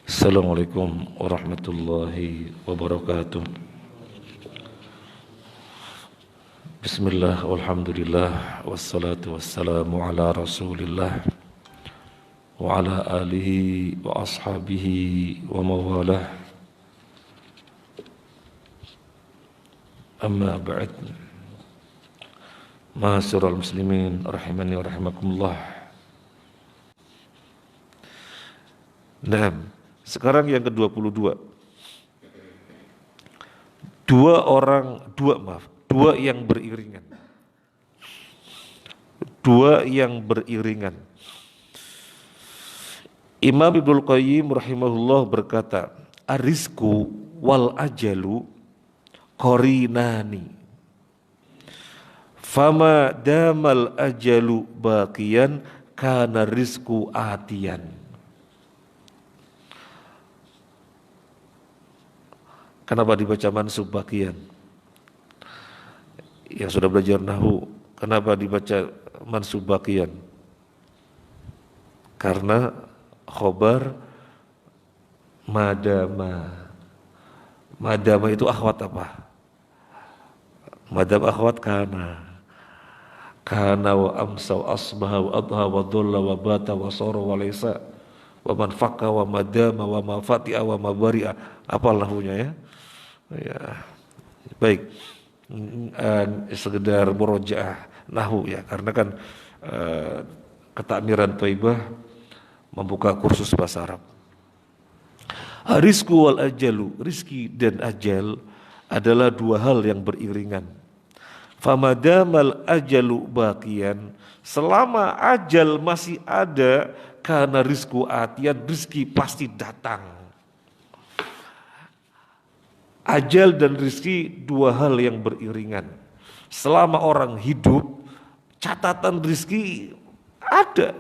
Assalamualaikum warahmatullahi wabarakatuh. Bismillah, walhamdulillah, wassalatu wassalamu ala rasulillah wa ala alihi wa ashabihi wa mawalah. Amma ba'd. Ma'asyiral muslimin rahimani wa rahimakumullah. Nah, sekarang yang ke-22. Dua yang beriringan. Imam Ibnul Qayyim rahimahullah berkata, "Ar-rizqu wal ajalu qarinani. Fama damal ajalu baqiyan kana rizqu atiyan." Kenapa dibaca mansub baqiyan? Yang sudah belajar nahwu, kenapa dibaca mansub baqiyan? Karena khobar madama. Madama itu akhwat apa? Madam akhwat kana. Kana wa amsa wa asbaha wa adha wa dhulla wa bata wa sara wa laysa wa man fakka wa madama wa ma fati'a wa ma bari'a. Apa nahwunya ya? Ya, baik, sekedar murojaah nahwu ya, karena kan ketakmiran Thaibah membuka kursus bahasa Arab. Rizqu wal ajalu, rizki dan ajal adalah dua hal yang beriringan. Famadamal ajalu baqiyan, selama ajal masih ada, karena rizku atian, rizki pasti datang. Ajal dan rizki dua hal yang beriringan. Selama orang hidup, catatan rizki ada.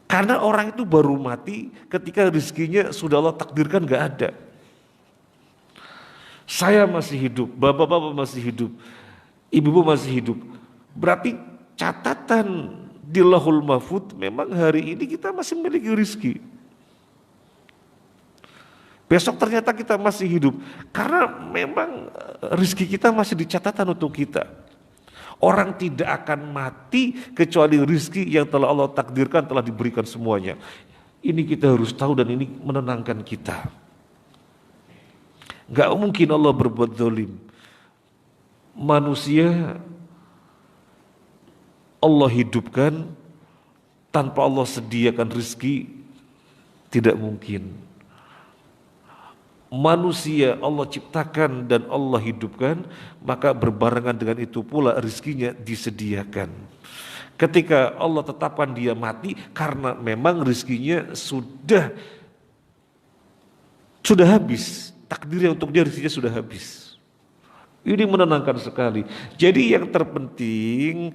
Karena orang itu baru mati ketika rizkinya sudah Allah takdirkan gak ada. Saya masih hidup, bapak-bapak masih hidup, ibu-ibu masih hidup. Berarti catatan di Lauhul Mahfudz memang hari ini kita masih memiliki rizki. Besok ternyata kita masih hidup, karena memang rizki kita masih di catatan untuk kita. Orang tidak akan mati kecuali rizki yang telah Allah takdirkan, telah diberikan semuanya. Ini kita harus tahu dan ini menenangkan kita. Gak mungkin Allah berbuat zalim. Manusia Allah hidupkan tanpa Allah sediakan rizki, tidak mungkin. Manusia Allah ciptakan dan Allah hidupkan, maka berbarengan dengan itu pula rizkinya disediakan. Ketika Allah tetapkan dia mati, karena memang rizkinya sudah habis, takdirnya untuk dia rizkinya sudah habis. Ini menenangkan sekali. Jadi yang terpenting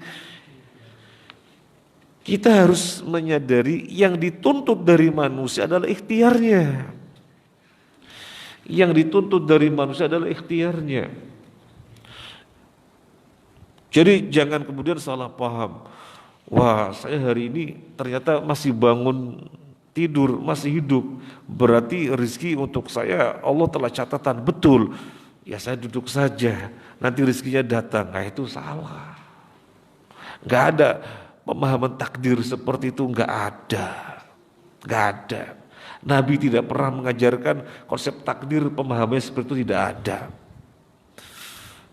kita harus menyadari yang dituntut dari manusia adalah ikhtiarnya. Yang dituntut dari manusia adalah ikhtiarnya. Jadi jangan kemudian salah paham. Wah, saya hari ini ternyata masih bangun tidur, masih hidup. Berarti rezeki untuk saya Allah telah catatan, betul. Ya saya duduk saja, nanti rezekinya datang. Nah itu salah. Gak ada pemahaman takdir seperti itu, gak ada. Gak ada. Nabi tidak pernah mengajarkan konsep takdir, pemahamannya seperti itu tidak ada.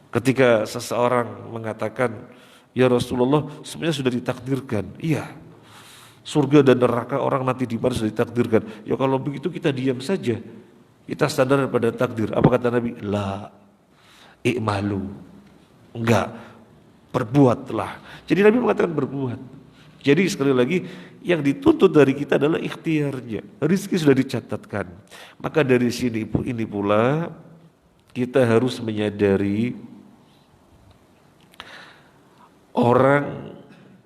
Ketika seseorang mengatakan, ya Rasulullah sebenarnya sudah ditakdirkan. Iya, surga dan neraka orang nanti di mana sudah ditakdirkan. Ya kalau begitu kita diam saja, kita sadar pada takdir. Apa kata Nabi? La i'malu, enggak, berbuatlah. Jadi Nabi mengatakan berbuat. Jadi sekali lagi yang dituntut dari kita adalah ikhtiarnya. Rizki sudah dicatatkan. Maka dari sini ini pula kita harus menyadari orang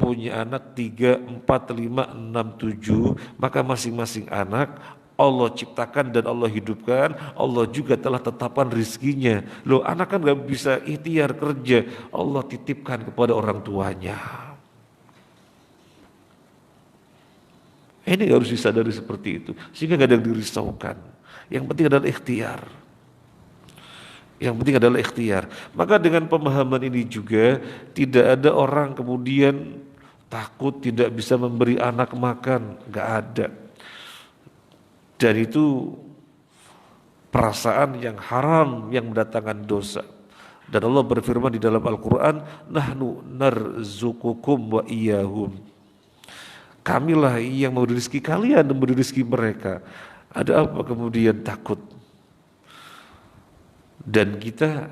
punya anak 3, 4, 5, 6, 7, maka masing-masing anak Allah ciptakan dan Allah hidupkan, Allah juga telah tetapkan rizkinya. Loh, anak kan gak bisa ikhtiar kerja, Allah titipkan kepada orang tuanya. Ini harus disadari seperti itu, sehingga gak ada yang dirisaukan. Yang penting adalah ikhtiar. Yang penting adalah ikhtiar. Maka dengan pemahaman ini juga tidak ada orang kemudian takut tidak bisa memberi anak makan, gak ada. Dan itu perasaan yang haram yang mendatangkan dosa. Dan Allah berfirman di dalam Al-Quran, nahnu narzukukum wa iyahum. Kamilah yang memberi rezeki kalian dan memberi rezeki mereka. Ada apa kemudian takut? Dan kita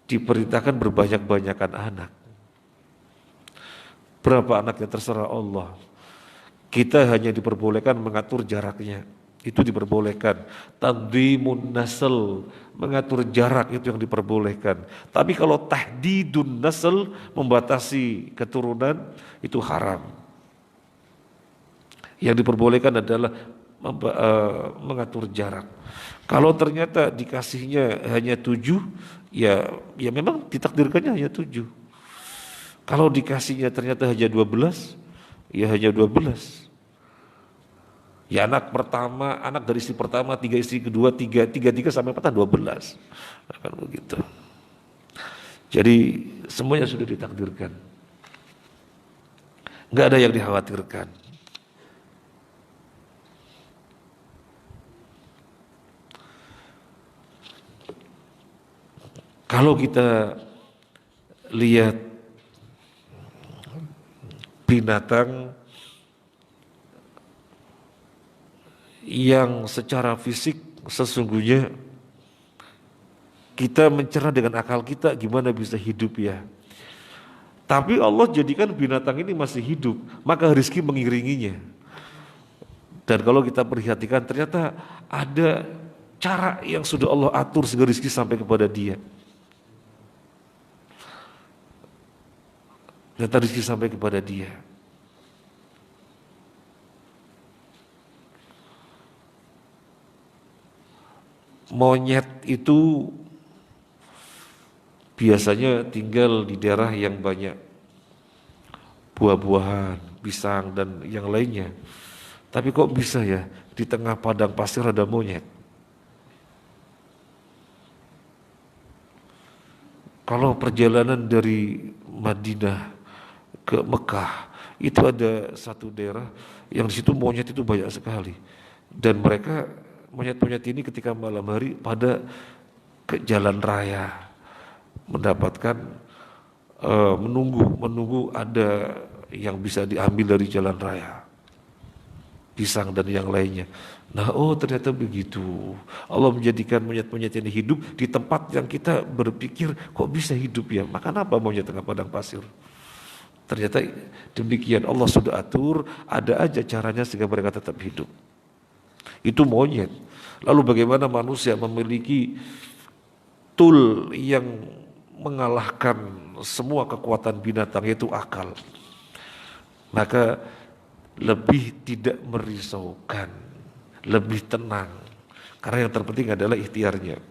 diperintahkan berbanyak-banyakan anak. Berapa anaknya terserah Allah. Kita hanya diperbolehkan mengatur jaraknya. Itu diperbolehkan. Tanzimun nasl, mengatur jarak itu yang diperbolehkan. Tapi kalau tahdidun nasl, membatasi keturunan, itu haram. Yang diperbolehkan adalah mengatur jarak. Kalau ternyata dikasihnya hanya 7, ya memang ditakdirkannya hanya 7. Kalau dikasihnya ternyata hanya 12, ya hanya 12. Ya anak pertama, anak dari istri pertama, 3 istri kedua, 3 sampai 4, 12. Akan begitu. Jadi semuanya sudah ditakdirkan. Enggak ada yang dikhawatirkan. Kalau kita lihat binatang yang secara fisik sesungguhnya kita mencerna dengan akal kita gimana bisa hidup ya. Tapi Allah jadikan binatang ini masih hidup, maka rezeki mengiringinya. Dan kalau kita perhatikan ternyata ada cara yang sudah Allah atur sehingga rezeki sampai kepada dia. Ternyata rezeki sampai kepada dia. Monyet itu biasanya tinggal di daerah yang banyak buah-buahan, pisang dan yang lainnya. Tapi kok bisa ya di tengah padang pasir ada monyet? Kalau perjalanan dari Madinah ke Mekah itu ada satu daerah yang di situ monyet itu banyak sekali, dan mereka monyet-monyet ini ketika malam hari pada ke jalan raya mendapatkan menunggu ada yang bisa diambil dari jalan raya, pisang dan yang lainnya. Nah, ternyata begitu. Allah menjadikan monyet-monyet ini hidup di tempat yang kita berpikir kok bisa hidup ya. Makan apa monyet tengah padang pasir? Ternyata demikian, Allah sudah atur, ada aja caranya sehingga mereka tetap hidup. Itu monyet. Lalu bagaimana manusia memiliki tool yang mengalahkan semua kekuatan binatang, yaitu akal. Maka lebih tidak merisaukan, lebih tenang. Karena yang terpenting adalah ikhtiarnya.